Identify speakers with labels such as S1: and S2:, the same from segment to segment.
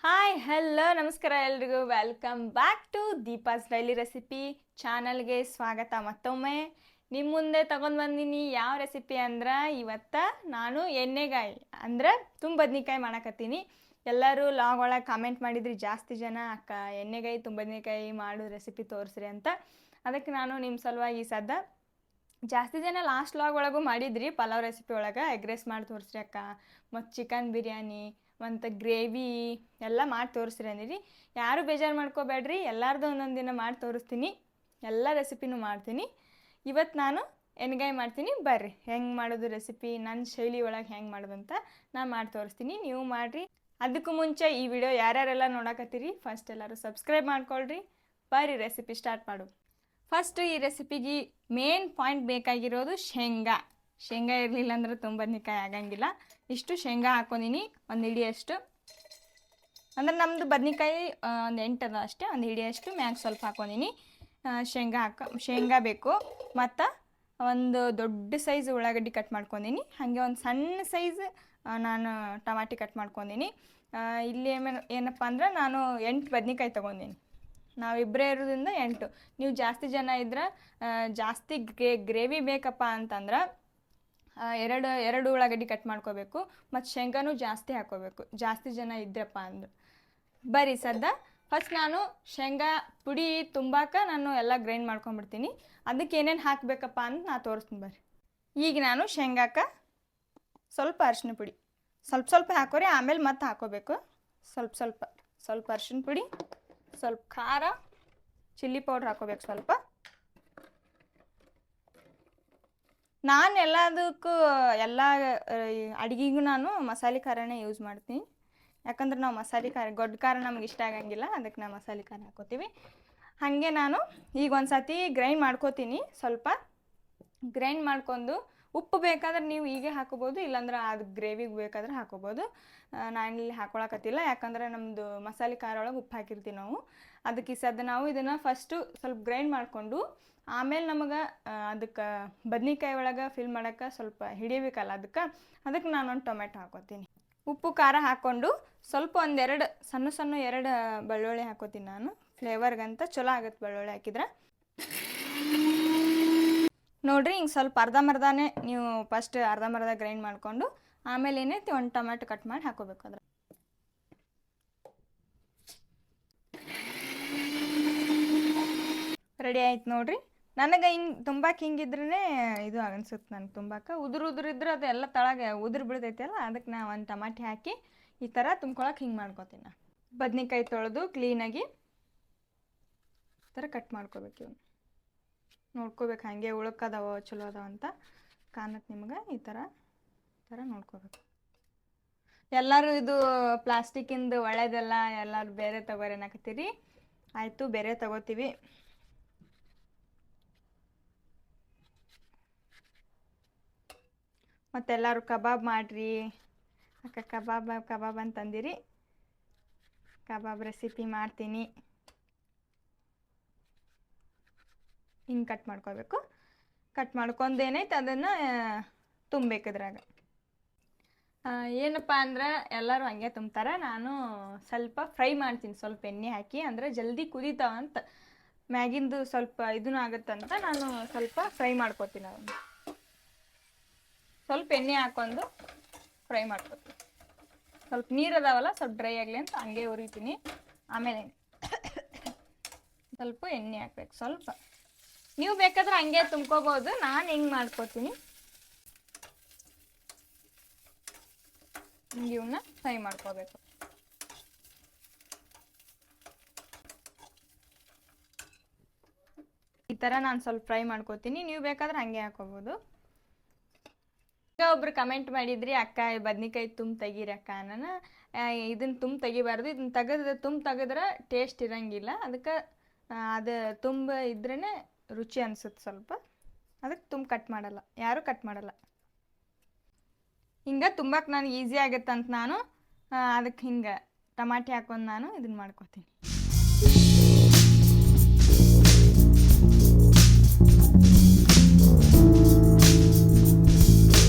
S1: Hi hello ನಮಸ್ಕಾರ ಎಲ್ರಿಗೂ welcome back to Deepa's daily recipe ಚಾನಲ್ಗೆ ಸ್ವಾಗತ. ಮತ್ತೊಮ್ಮೆ ನಿಮ್ಮ ಮುಂದೆ ತಗೊಂಡು ಬಂದೀನಿ. ಯಾವ ರೆಸಿಪಿ ಅಂದ್ರೆ ಇವತ್ತು ನಾನು ಎಣ್ಣೆಗಾಯಿ ಅಂದ್ರೆ ತುಂಬ ಬದ್ನಿಕಾಯಿ ಮಾಡಕತ್ತೀನಿ. ಎಲ್ಲರೂ ಲಾಗ್ ಒಳಗೆ ಕಾಮೆಂಟ್ ಮಾಡಿದ್ರಿ, ಜಾಸ್ತಿ ಜನ ಅಕ್ಕ ಎಣ್ಣೆಗಾಯಿ ತುಂಬ ಬದ್ನಿಕಾಯಿ ಮಾಡೋ ರೆಸಿಪಿ ತೋರಿಸ್ರಿ ಅಂತ. ಅದಕ್ಕೆ ನಾನು ನಿಮ್ಮ ಸಲುವಾಗಿ ಸದ್ದ ಜಾಸ್ತಿ ಜನ ಲಾಸ್ಟ್ ಲಾಗ್ ಒಳಗೂ ಮಾಡಿದ್ರಿ, ಪಲಾವ್ ರೆಸಿಪಿ ಒಳಗೆ ಎಗ್ ರೈಸ್ ಮಾಡಿ ತೋರಿಸ್ರಿ ಅಕ್ಕ, ಮತ್ತು ಚಿಕನ್ ಬಿರಿಯಾನಿ ಮತ್ತು ಗ್ರೇವಿ ಎಲ್ಲ ಮಾಡಿ ತೋರಿಸ್ರಿ ಅಂದಿರಿ. ಯಾರು ಬೇಜಾರು ಮಾಡ್ಕೋಬೇಡ್ರಿ, ಎಲ್ಲರದು ಒಂದೊಂದು ದಿನ ಮಾಡಿ ತೋರಿಸ್ತೀನಿ, ಎಲ್ಲ ರೆಸಿಪಿನೂ ಮಾಡ್ತೀನಿ. ಇವತ್ತು ನಾನು ಎಣ್ಗಾಯಿ ಮಾಡ್ತೀನಿ. ಬರ್ರಿ ಹೆಂಗೆ ಮಾಡೋದು ರೆಸಿಪಿ, ನನ್ನ ಶೈಲಿ ಒಳಗೆ ಹೆಂಗೆ ಮಾಡೋದು ಅಂತ ನಾನು ಮಾಡಿ ತೋರಿಸ್ತೀನಿ, ನೀವು ಮಾಡಿರಿ. ಅದಕ್ಕೂ ಮುಂಚೆ ಈ ವಿಡಿಯೋ ಯಾರ್ಯಾರೆಲ್ಲ ನೋಡಕತ್ತೀರಿ ಫಸ್ಟ್ ಎಲ್ಲರೂ ಸಬ್ಸ್ಕ್ರೈಬ್ ಮಾಡ್ಕೊಳ್ರಿ. ಬರ್ರಿ ರೆಸಿಪಿ ಸ್ಟಾರ್ಟ್ ಮಾಡು. ಫಸ್ಟ್ ಈ ರೆಸಿಪಿಗೆ ಮೇನ್ ಪಾಯಿಂಟ್ ಬೇಕಾಗಿರೋದು ಶೇಂಗಾ. ಶೇಂಗಾ ಇರಲಿಲ್ಲ ಅಂದ್ರೆ ತುಂಬ ಬದ್ನಿಕಾಯಿ ಆಗಂಗಿಲ್ಲ. ಇಷ್ಟು ಶೇಂಗಾ ಹಾಕೊಂಡಿನಿ, ಒಂದು ಹಿಡಿಯಷ್ಟು. ಅಂದ್ರೆ ನಮ್ಮದು ಬದ್ನಿಕಾಯಿ ಒಂದು 8 ಅದ ಅಷ್ಟೇ, ಒಂದು ಹಿಡಿಯಷ್ಟು ಮ್ಯಾಗ ಸ್ವಲ್ಪ ಹಾಕೊಂಡಿನಿ. ಶೇಂಗಾ ಬೇಕು. ಮತ್ತು ಒಂದು ದೊಡ್ಡ ಸೈಜ್ ಉಳ್ಳಾಗಡ್ಡಿ ಕಟ್ ಮಾಡ್ಕೊಂಡಿನಿ. ಹಾಗೆ ಒಂದು ಸಣ್ಣ ಸೈಜ್ ನಾನು ಟಮಾಟಿ ಕಟ್ ಮಾಡ್ಕೊಂಡಿನಿ. ಇಲ್ಲಿ ಏನಪ್ಪ ಅಂದ್ರೆ ನಾನು 8 ಬದ್ನಿಕಾಯಿ ತೊಗೊಂಡಿನಿ. ನಾವಿಬ್ಬರೇ ಇರೋದ್ರಿಂದ 8. ನೀವು ಜಾಸ್ತಿ ಜನ ಇದ್ರೆ ಜಾಸ್ತಿ ಗ್ರೇವಿ ಬೇಕಪ್ಪ ಅಂತಂದ್ರೆ ಎರಡು ಉಳ್ಳಾಗಡ್ಡಿ ಕಟ್ ಮಾಡ್ಕೋಬೇಕು, ಮತ್ತು ಶೇಂಗಾನೂ ಜಾಸ್ತಿ ಹಾಕೋಬೇಕು, ಜಾಸ್ತಿ ಜನ ಇದ್ರಪ್ಪ ಅಂದ್ರೆ. ಬರೀ ಸದ್ದ ಫಸ್ಟ್ ನಾನು ಶೇಂಗಾ ಪುಡಿ ತುಂಬಾಕ ನಾನು ಎಲ್ಲ ಗ್ರೈಂಡ್ ಮಾಡ್ಕೊಂಡ್ಬಿಡ್ತೀನಿ. ಅದಕ್ಕೆ ಏನೇನು ಹಾಕಬೇಕಪ್ಪ ಅಂತ ನಾನು ತೋರಿಸ್ತೀನಿ ಬರ್ರಿ. ಈಗ ನಾನು ಶೇಂಗಾಕ ಸ್ವಲ್ಪ ಅರಿಶಿನ ಪುಡಿ ಸ್ವಲ್ಪ ಹಾಕೋರಿ, ಆಮೇಲೆ ಮತ್ತೆ ಹಾಕೋಬೇಕು. ಸ್ವಲ್ಪ ಅರಿಶಿನ ಪುಡಿ, ಸ್ವಲ್ಪ ಖಾರ, ಚಿಲ್ಲಿ ಪೌಡ್ರ್ ಹಾಕೋಬೇಕು ಸ್ವಲ್ಪ. ನಾನು ಎಲ್ಲ ಅಡುಗೆಗೂ ನಾನು ಮಸಾಲೆ ಖಾರನೇ ಯೂಸ್ ಮಾಡ್ತೀನಿ. ಯಾಕಂದ್ರೆ ನಾವು ಮಸಾಲೆ ಖಾರ ಗೊಡ್ಡ ಖಾರ ನಮ್ಗೆ ಇಷ್ಟ ಆಗಂಗಿಲ್ಲ, ಅದಕ್ಕೆ ನಾವು ಮಸಾಲೆ ಖಾರ ಹಾಕೋತೀವಿ. ಹಾಗೆ ನಾನು ಈಗ ಒಂದು ಸತಿ ಗ್ರೈಂಡ್ ಮಾಡ್ಕೋತೀನಿ. ಸ್ವಲ್ಪ ಗ್ರೈಂಡ್ ಮಾಡ್ಕೊಂಡು ಉಪ್ಪು ಬೇಕಾದ್ರೆ ನೀವು ಹೀಗೆ ಹಾಕೋಬೋದು, ಇಲ್ಲಾಂದ್ರೆ ಅದು ಗ್ರೇವಿಗೆ ಬೇಕಾದ್ರೆ ಹಾಕೋಬೋದು. ನಾನಿಲ್ಲಿ ಹಾಕೊಳಕತ್ತಿಲ್ಲ, ಯಾಕಂದ್ರೆ ನಮ್ಮದು ಮಸಾಲೆ ಖಾರ ಒಳಗೆ ಉಪ್ಪು ಹಾಕಿರ್ತೀವಿ ನಾವು. ಅದಕ್ಕೆ ಸದ್ದ ನಾವು ಇದನ್ನು ಫಸ್ಟು ಸ್ವಲ್ಪ ಗ್ರೈಂಡ್ ಮಾಡಿಕೊಂಡು ಆಮೇಲೆ ನಮಗೆ ಅದಕ್ಕೆ ಬದ್ನಿಕಾಯಿ ಒಳಗೆ ಫಿಲ್ ಮಾಡೋಕ್ಕೆ ಸ್ವಲ್ಪ ಹಿಡಿಬೇಕಲ್ಲ, ಅದಕ್ಕೆ ನಾನೊಂದು ಟೊಮೆಟೊ ಹಾಕೋತೀನಿ. ಉಪ್ಪು ಖಾರ ಹಾಕ್ಕೊಂಡು ಸ್ವಲ್ಪ ಒಂದೆರಡು ಸಣ್ಣ 2 ಬೆಳ್ಳುಳ್ಳಿ ಹಾಕೋತೀನಿ ನಾನು, ಫ್ಲೇವರ್ಗಂತ ಚಲೋ ಆಗುತ್ತೆ ಬೆಳ್ಳುಳ್ಳಿ ಹಾಕಿದ್ರೆ. ನೋಡ್ರಿ, ಹಿಂಗೆ ಸ್ವಲ್ಪ ಅರ್ಧಂಬರ್ಧನೇ ನೀವು ಫಸ್ಟ್ ಅರ್ಧಂಬರ್ಧ ಗ್ರೈಂಡ್ ಮಾಡಿಕೊಂಡು ಆಮೇಲೆ ಏನೈತಿ ಒಂದು ಟೊಮೆಟೊ ಕಟ್ ಮಾಡಿ ಹಾಕೋಬೇಕು. ಅದ್ರ ರೆಡಿ ಆಯ್ತು ನೋಡ್ರಿ. ನನಗೆ ಹಿಂಗಿದ್ರೇ ಇದು ಅನ್ಸುತ್ತೆ, ನನಗೆ ತುಂಬಾಕ ಉದುರು ಇದ್ರೆ ಅದು ಎಲ್ಲ ತಳಗೆ ಉದುರು ಬಿಡ್ತೈತಲ್ಲ, ಅದಕ್ಕೆ ನಾ ಒಂದು ಟಮಾಟಿ ಹಾಕಿ ಈ ಥರ ತುಂಬ್ಕೊಳಕ್ಕೆ ಹಿಂಗೆ ಮಾಡ್ಕೊತೀನಿ. ನಾನು ಬದ್ನಿಕಾಯಿ ತೊಳೆದು ಕ್ಲೀನಾಗಿ ಈ ಥರ ಕಟ್ ಮಾಡ್ಕೋಬೇಕು. ಇವನು ನೋಡ್ಕೋಬೇಕು, ಹಾಗೆ ಉಳ್ಕದವ ಚಲೋ ಅದಾವ ಅಂತ ಕಾಣತ್ತೆ ನಿಮ್ಗೆ. ಈ ಥರ ನೋಡ್ಕೋಬೇಕು. ಎಲ್ಲರೂ ಇದು ಪ್ಲಾಸ್ಟಿಕ್ಕಿಂದು ಒಳ್ಳೇದಲ್ಲ, ಎಲ್ಲರೂ ಬೇರೆ ತಗೋರಿ ಅನ್ನಕತ್ತೀರಿ. ಆಯಿತು, ಬೇರೆ ತಗೋತೀವಿ. ಮತ್ತೆಲ್ಲರೂ ಕಬಾಬ್ ಮಾಡಿರಿ ಅಕ್ಕ, ಕಬಾಬ್ ಅಂತಂದಿರಿ. ಕಬಾಬ್ ರೆಸಿಪಿ ಮಾಡ್ತೀನಿ. ಹಿಂಗೆ ಕಟ್ ಮಾಡ್ಕೋಬೇಕು. ಕಟ್ ಮಾಡ್ಕೊಂಡು ಏನೈತೆ ಅದನ್ನು ತುಂಬಬೇಕು ಇದ್ರಾಗ. ಏನಪ್ಪ ಅಂದ್ರೆ ಎಲ್ಲರೂ ಹಂಗೆ ತುಂಬ್ತಾರೆ, ನಾನು ಸ್ವಲ್ಪ ಫ್ರೈ ಮಾಡ್ತೀನಿ ಸ್ವಲ್ಪ ಎಣ್ಣೆ ಹಾಕಿ, ಅಂದರೆ ಜಲ್ದಿ ಕುದೀತಾವಂತ, ಮ್ಯಾಗಿಂದು ಸ್ವಲ್ಪ ಇದೂ ಆಗುತ್ತಂತ ನಾನು ಸ್ವಲ್ಪ ಫ್ರೈ ಮಾಡ್ಕೋತೀನಿ. ಅದನ್ನು ಸ್ವಲ್ಪ ಎಣ್ಣೆ ಹಾಕೊಂಡು ಫ್ರೈ ಮಾಡ್ಕೋತೀನಿ. ಸ್ವಲ್ಪ ನೀರು ಅದಾವಲ್ಲ, ಸ್ವಲ್ಪ ಡ್ರೈ ಆಗಲಿ ಅಂತ ಹಂಗೆ ಉರಿತೀನಿ. ಆಮೇಲೆ ಸ್ವಲ್ಪ ಎಣ್ಣೆ ಹಾಕ್ಬೇಕು. ಸ್ವಲ್ಪ ನೀವು ಬೇಕಾದ್ರೆ ಹಂಗೆ ತುಂಬ್ಕೋಬೋದು, ನಾನು ಹೆಂಗೆ ಮಾಡ್ಕೋತೀನಿ. ಹಿಂಗೆ ಇವನ್ನ ಫ್ರೈ ಮಾಡ್ಕೋಬೇಕು. ಈ ಥರ ನಾನು ಸ್ವಲ್ಪ ಫ್ರೈ ಮಾಡ್ಕೋತೀನಿ, ನೀವು ಬೇಕಾದ್ರೆ ಹಂಗೆ ಹಾಕೋಬೋದು. ಈಗ ಒಬ್ರು ಕಮೆಂಟ್ ಮಾಡಿದ್ರಿ, ಅಕ್ಕ ಬದ್ನಿಕಾಯಿ ತೆಗೀರಿ ಅಕ್ಕ. ನಾನು ಇದನ್ನು ತೆಗಿಬಾರ್ದು, ಇದನ್ನು ತೆಗೆದ್ರೆ ಟೇಸ್ಟ್ ಇರೋಂಗಿಲ್ಲ, ಅದಕ್ಕೆ ಅದು ಇದ್ರೇ ರುಚಿ ಅನಿಸುತ್ತೆ ಸ್ವಲ್ಪ. ಅದಕ್ಕೆ ಕಟ್ ಮಾಡಲ್ಲ, ಯಾರೂ ಕಟ್ ಮಾಡಲ್ಲ. ಹಿಂಗೆ ತುಂಬಕ್ಕೆ ನನಗೆ ಈಸಿ ಆಗುತ್ತೆ ಅಂತ ನಾನು ಅದಕ್ಕೆ ಹಿಂಗೆ ಟಮಾಟಿ ಹಾಕೊಂಡು ನಾನು ಇದನ್ನು ಮಾಡ್ಕೋತೀನಿ.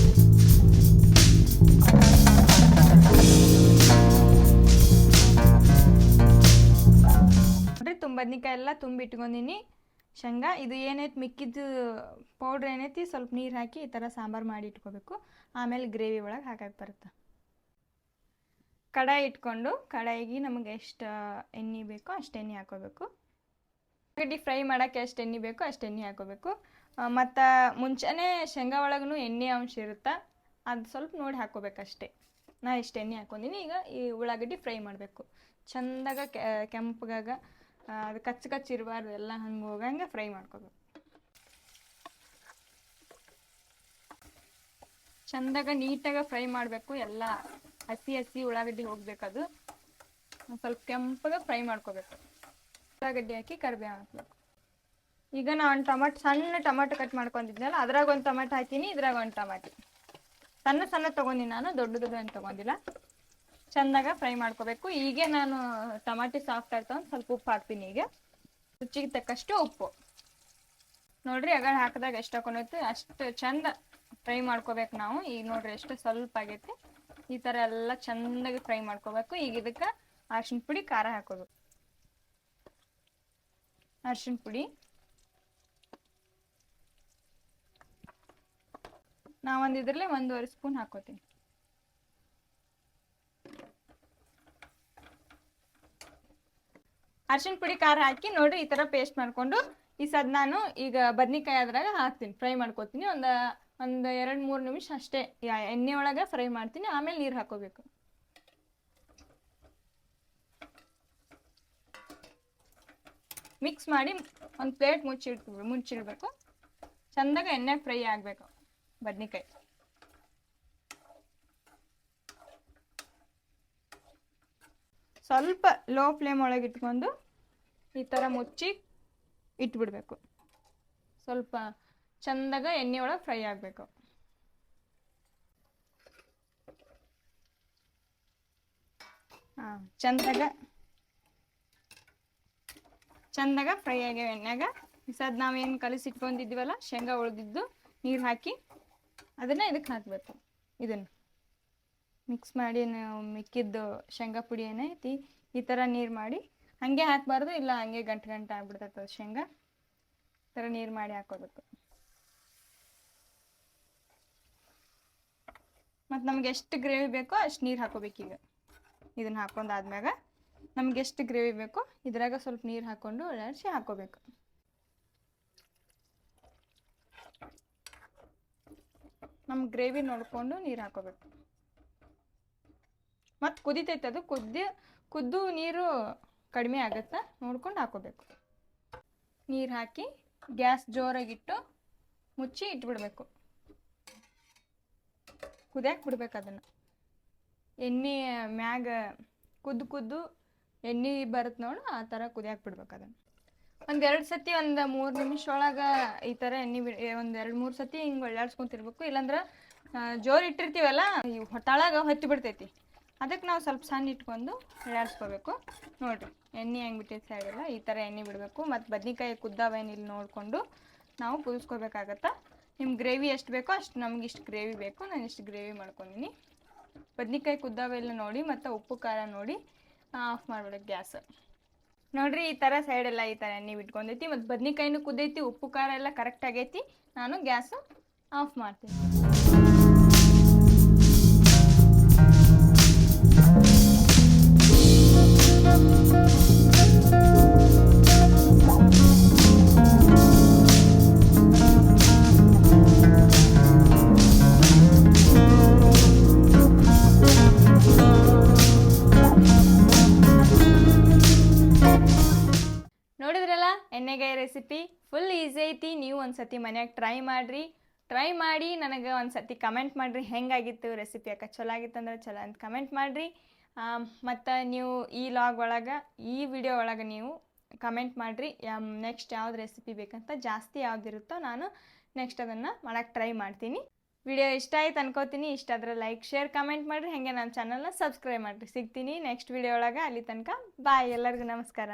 S1: ಬದ್ನಿಕಾಯಿ ಎಲ್ಲ ತುಂಬಿ ಇಟ್ಕೊಂಡಿನಿ. ಶೇಂಗಾ ಇದು ಏನೈತಿ ಮಿಕ್ಕಿದ್ದು ಪೌಡ್ರ್ ಏನೈತಿ ಸ್ವಲ್ಪ ನೀರು ಹಾಕಿ ಈ ಥರ ಸಾಂಬಾರು ಮಾಡಿ ಇಟ್ಕೋಬೇಕು. ಆಮೇಲೆ ಗ್ರೇವಿ ಒಳಗೆ ಹಾಕಕ್ಕೆ ಬರುತ್ತೆ. ಕಡಾಯಿ ಇಟ್ಕೊಂಡು ಕಡಾಯಿಗೆ ನಮಗೆ ಎಷ್ಟು ಎಣ್ಣೆ ಬೇಕೋ ಅಷ್ಟು ಎಣ್ಣೆ ಹಾಕೋಬೇಕು. ಉಳ್ಳಾಗಡ್ಡಿ ಫ್ರೈ ಮಾಡೋಕ್ಕೆ ಎಷ್ಟು ಎಣ್ಣೆ ಬೇಕೋ ಅಷ್ಟು ಎಣ್ಣೆ ಹಾಕೋಬೇಕು. ಮತ್ತು ಮುಂಚೆನೇ ಶೇಂಗಾ ಒಳಗೂ ಎಣ್ಣೆ ಅಂಶ ಇರುತ್ತೆ, ಅದು ಸ್ವಲ್ಪ ನೋಡಿ ಹಾಕೋಬೇಕಷ್ಟೇ. ನಾ ಇಷ್ಟು ಎಣ್ಣೆ ಹಾಕೊಂಡಿನಿ. ಈಗ ಈ ಉಳ್ಳಾಗಡ್ಡಿ ಫ್ರೈ ಮಾಡಬೇಕು. ಚೆಂದಾಗ ಕೆಂಪಗಾಗ ಅದು ಕಚ್ಚ ಇರಬಾರ್ದು, ಎಲ್ಲ ಹಂಗೆ ಹೋಗಂಗೆ ಫ್ರೈ ಮಾಡ್ಕೋಬೇಕು. ಚೆಂದಾಗ ನೀಟಾಗಿ ಫ್ರೈ ಮಾಡಬೇಕು. ಎಲ್ಲ ಹಸಿ ಉಳ್ಳಾಗಡ್ಡಿ ಹೋಗ್ಬೇಕದು. ಸ್ವಲ್ಪ ಕೆಂಪಗೆ ಫ್ರೈ ಮಾಡ್ಕೋಬೇಕು. ಉಳ್ಳಾಗಡ್ಡಿ ಹಾಕಿ ಕರಿಬೇವು ಹಾಕ್ಬೇಕು. ಈಗ ನಾನು ಒಂದು ಸಣ್ಣ ಟೊಮಾಟೊ ಕಟ್ ಮಾಡ್ಕೊಂಡಿದ್ನಲ್ಲ, ಅದ್ರಾಗ ಒಂದು ಟೊಮಾಟೊ ಹಾಕೀನಿ, ಇದ್ರಾಗ ಒಂದು ಟೊಮಾಟೊ ಸಣ್ಣ ತೊಗೊಂಡಿನಿ. ನಾನು ದೊಡ್ಡದು ಏನು ತೊಗೊಂಡಿಲ್ಲ. ಚೆಂದಾಗ ಫ್ರೈ ಮಾಡ್ಕೋಬೇಕು. ಈಗ ನಾನು ಟೊಮಾಟೊ ಸಾಫ್ಟ್ ಆಗ್ತಾವ ಸ್ವಲ್ಪ ಉಪ್ಪು ಹಾಕ್ತೀನಿ. ಈಗ ರುಚಿಗೆ ತಕ್ಕಷ್ಟು ಉಪ್ಪು ನೋಡ್ರಿ. ಆಗ ಹಾಕಿದಾಗ ಎಷ್ಟು ಹಾಕೊಂಡೈತಿ ಅಷ್ಟು ಚೆಂದ ಫ್ರೈ ಮಾಡ್ಕೋಬೇಕು ನಾವು. ಈಗ ನೋಡ್ರಿ ಎಷ್ಟು ಸ್ವಲ್ಪ ಆಗೈತಿ. ಈ ಥರ ಎಲ್ಲ ಚೆಂದಾಗಿ ಫ್ರೈ ಮಾಡ್ಕೋಬೇಕು. ಈಗ ಇದಕ್ಕೆ ಅರಿಶಿನ ಪುಡಿ, ಖಾರ ಹಾಕೋಬೇಕು. ಅರಿಶಿನ ಪುಡಿ ನಾವೊಂದು ಇದರಲ್ಲೇ 1.5 ಸ್ಪೂನ್ ಹಾಕೋತೀನಿ. ಅರಿಶಿನ ಪುಡಿ, ಖಾರ ಹಾಕಿ ನೋಡ್ರಿ ಈ ಥರ ಪೇಸ್ಟ್ ಮಾಡಿಕೊಂಡು ಈ ಸದ್ ನಾನು ಈಗ ಬದ್ನಿಕಾಯಿ ಅದ್ರಾಗ ಹಾಕ್ತೀನಿ, ಫ್ರೈ ಮಾಡ್ಕೋತೀನಿ. ಒಂದು 2-3 ನಿಮಿಷ ಅಷ್ಟೇ ಎಣ್ಣೆ ಒಳಗೆ ಫ್ರೈ ಮಾಡ್ತೀನಿ. ಆಮೇಲೆ ನೀರು ಹಾಕೋಬೇಕು. ಮಿಕ್ಸ್ ಮಾಡಿ ಒಂದು ಪ್ಲೇಟ್ ಮುಚ್ಚಿಡ್ಬೇಕು. ಚೆಂದಾಗ ಎಣ್ಣೆಗೆ ಫ್ರೈ ಆಗಬೇಕು ಬದ್ನಿಕಾಯಿ. ಸ್ವಲ್ಪ ಲೋ ಫ್ಲೇಮ್ ಒಳಗೆ ಇಟ್ಕೊಂಡು ಈ ಥರ ಮುಚ್ಚಿ ಇಟ್ಬಿಡ್ಬೇಕು. ಸ್ವಲ್ಪ ಚೆಂದಾಗ ಎಣ್ಣೆ ಒಳಗೆ ಫ್ರೈ ಆಗಬೇಕು. ಚೆಂದಾಗ ಫ್ರೈ ಆಗ್ಯಾವ ಎಣ್ಣೆಗ. ಸದ್ ನಾವೇನು ಕಲಸಿಟ್ಕೊಂಡಿದ್ದೀವಲ್ಲ ಶೇಂಗಾ ಉಳಿದಿದ್ದು ನೀರು ಹಾಕಿ ಅದನ್ನು ಇದಕ್ಕೆ ಹಾಕಬೇಕು. ಇದನ್ನು ಮಿಕ್ಸ್ ಮಾಡಿ ನಾವು ಮಿಕ್ಕಿದ್ದು ಶೇಂಗಾ ಪುಡಿ ಏನೈತಿ ಈ ಥರ ನೀರು ಮಾಡಿ ಹಾಗೆ ಹಾಕಬಾರ್ದು, ಇಲ್ಲ ಹಂಗೆ ಗಂಟು ಆಗ್ಬಿಡ್ತೈತೆ ಶೇಂಗಾ. ಈ ಥರ ನೀರು ಮಾಡಿ ಹಾಕೋಬೇಕು. ಮತ್ತು ನಮ್ಗೆ ಎಷ್ಟು ಗ್ರೇವಿ ಬೇಕೋ ಅಷ್ಟು ನೀರು ಹಾಕೋಬೇಕೀಗ. ಇದನ್ನು ಹಾಕೊಂಡಾದ್ಮ್ಯಾಗ ನಮ್ಗೆ ಎಷ್ಟು ಗ್ರೇವಿ ಬೇಕೋ ಇದ್ರಾಗ ಸ್ವಲ್ಪ ನೀರು ಹಾಕ್ಕೊಂಡು ಒಳ್ಳೆಸಿ ಹಾಕೋಬೇಕು. ನಮ್ಮ ಗ್ರೇವಿ ನೋಡಿಕೊಂಡು ನೀರು ಹಾಕೋಬೇಕು. ಮತ್ತು ಕುದಿತೈತೆ ಅದು, ಕುದ್ದು ನೀರು ಕಡಿಮೆ ಆಗುತ್ತಾ ನೋಡ್ಕೊಂಡು ಹಾಕೋಬೇಕು. ನೀರು ಹಾಕಿ ಗ್ಯಾಸ್ ಜೋರಾಗಿಟ್ಟು ಮುಚ್ಚಿ ಇಟ್ಬಿಡ್ಬೇಕು. ಕುದಿಯಕ್ಕೆ ಬಿಡ್ಬೇಕು ಅದನ್ನು. ಎಣ್ಣೆ ಮ್ಯಾಗ ಕುದ್ದು ಎಣ್ಣೆ ಬರುತ್ತೆ ನೋಡು, ಆ ಥರ ಕುದಿಯಕ್ಕೆ ಬಿಡ್ಬೇಕು ಅದನ್ನು. 1-2 ಸತಿ 3 ನಿಮಿಷ ಒಳಗೆ ಈ ಥರ ಎಣ್ಣೆ 1-2-3 ಸತಿ ಹಿಂಗೆ ಒಳ್ಳಾಡ್ಸ್ಕೊಂತಿರ್ಬೇಕು. ಇಲ್ಲಾಂದ್ರೆ ಜೋರು ಇಟ್ಟಿರ್ತೀವಲ್ಲ ಈ ಹೊತ್ತಾಳಾಗ ಹೊತ್ತಿ ಬಿಡ್ತೈತಿ. ಅದಕ್ಕೆ ನಾವು ಸ್ವಲ್ಪ ಸಣ್ಣ ಇಟ್ಕೊಂಡು ಒಳ್ಳಾಡ್ಸ್ಕೋಬೇಕು. ನೋಡಿರಿ ಎಣ್ಣೆ ಹೆಂಗೆ ಬಿಟ್ಟೈತೆ ಸೈಡೆಲ್ಲ ಈ ಥರ ಎಣ್ಣೆ ಬಿಡಬೇಕು. ಮತ್ತು ಬದ್ನಿಕಾಯಿ ಕುದ್ದಾವೇನಿಲ್ಲ ನೋಡಿಕೊಂಡು ನಾವು ಕುದಿಸ್ಕೋಬೇಕಾಗತ್ತೆ. ನಿಮ್ಮ ಗ್ರೇವಿ ಎಷ್ಟು ಬೇಕೋ ಅಷ್ಟು, ನಮ್ಗೆ ಇಷ್ಟು ಗ್ರೇವಿ ಬೇಕು, ನಾನು ಇಷ್ಟು ಗ್ರೇವಿ ಮಾಡ್ಕೊಂಡಿನಿ. ಬದ್ನಿಕಾಯಿ ಕುದ್ದಾವೆಲ್ಲ ನೋಡಿ ಮತ್ತು ಉಪ್ಪು ಖಾರ ನೋಡಿ ಆಫ್ ಮಾಡ್ಬಿಡೋದು ಗ್ಯಾಸ್. ನೋಡಿರಿ ಈ ಥರ ಸೈಡೆಲ್ಲ ಈ ಥರ ಎಣ್ಣೆ ಬಿಟ್ಕೊಂಡೈತಿ ಮತ್ತು ಬದ್ನಿಕಾಯಿನೂ ಕುದ್ದೈತಿ, ಉಪ್ಪು ಖಾರ ಎಲ್ಲ ಕರೆಕ್ಟ್ ಆಗೈತಿ. ನಾನು ಗ್ಯಾಸು ಆಫ್ ಮಾಡ್ತೀನಿ. ನೋಡಿದ್ರಲ್ಲ ಎಣ್ಣೆಗಾಯಿ ರೆಸಿಪಿ ಫುಲ್ ಈಸಿ ಐತಿ. ನೀವು ಒಂದ್ಸತಿ ಮನ್ಯಾಗ ಟ್ರೈ ಮಾಡಿ ನನಗೆ ಒಂದ್ಸತಿ ಕಮೆಂಟ್ ಮಾಡಿರಿ ಹೆಂಗಾಗಿತ್ತು ರೆಸಿಪಿ. ಯಾಕೆ ಚಲೋ ಆಗಿತ್ತು ಅಂದ್ರೆ ಚಲೋ ಅಂತ ಕಮೆಂಟ್ ಮಾಡಿರಿ. ಮತ್ತು ನೀವು ಈ ಲಾಗ್ ಒಳಗೆ ಈ ವಿಡಿಯೋ ಒಳಗೆ ನೀವು ಕಮೆಂಟ್ ಮಾಡಿರಿ ನೆಕ್ಸ್ಟ್ ಯಾವ್ದು ರೆಸಿಪಿ ಬೇಕಂತ. ಜಾಸ್ತಿ ಯಾವ್ದಿರುತ್ತೋ ನಾನು ನೆಕ್ಸ್ಟ್ ಅದನ್ನು ಮಾಡೋಕ್ಕೆ ಟ್ರೈ ಮಾಡ್ತೀನಿ. ವಿಡಿಯೋ ಇಷ್ಟ ಆಯ್ತು ಅನ್ಕೋತೀನಿ. ಇಷ್ಟ ಆದರೆ ಲೈಕ್, ಶೇರ್, ಕಮೆಂಟ್ ಮಾಡಿರಿ. ಹಾಗೆ ನನ್ನ ಚಾನಲ್ನ ಸಬ್ಸ್ಕ್ರೈಬ್ ಮಾಡಿರಿ. ಸಿಗ್ತೀನಿ ನೆಕ್ಸ್ಟ್ ವಿಡಿಯೋ ಒಳಗೆ. ಅಲ್ಲಿ ತನಕ ಬಾಯ್. ಎಲ್ಲರಿಗೂ ನಮಸ್ಕಾರ.